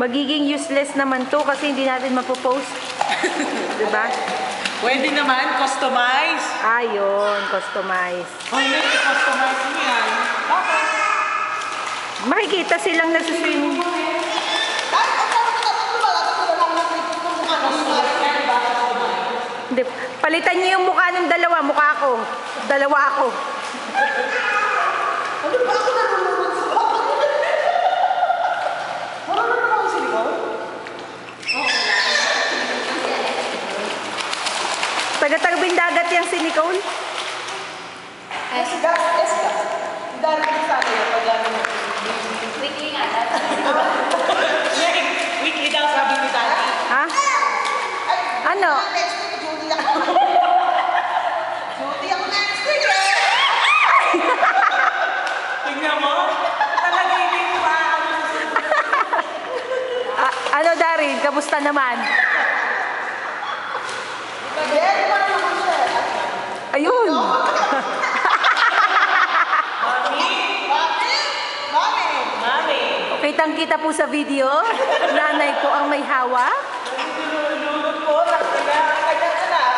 Magiging useless naman to kasi hindi natin mapopost. Diba? Pwede naman, customize. Ayun, customize. Hindi, customize mo yan. Bakit? Makikita silang nagsuswimming. Hindi, palitan niyo yung mukha ng dalawa. Mukha ako. Dalawa ako. Ano ba ako nalulunod sa baka? Marunod naman ako sa ligaw? Taga-tagbing dagat yung si Nicole. Yes, gas. Darating sa akin yung pag-ano. Weekly nga dapat. Weekly daw sabi ni Tati. Ha? Ano? Next week, Judy ako. Judy ako next week eh. Tingnan mo. Talaga hindi ko ba Ano, Darin? Kamusta naman? Very much naman siya. Ayun. Mami. Kitang-kita po sa video. Nanay ko ang may hawak. Nilulunod po. Kanya anak.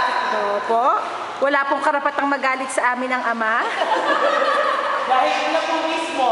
Opo. Wala pong karapatang magalit sa amin ang ama. Dahil na po mismo.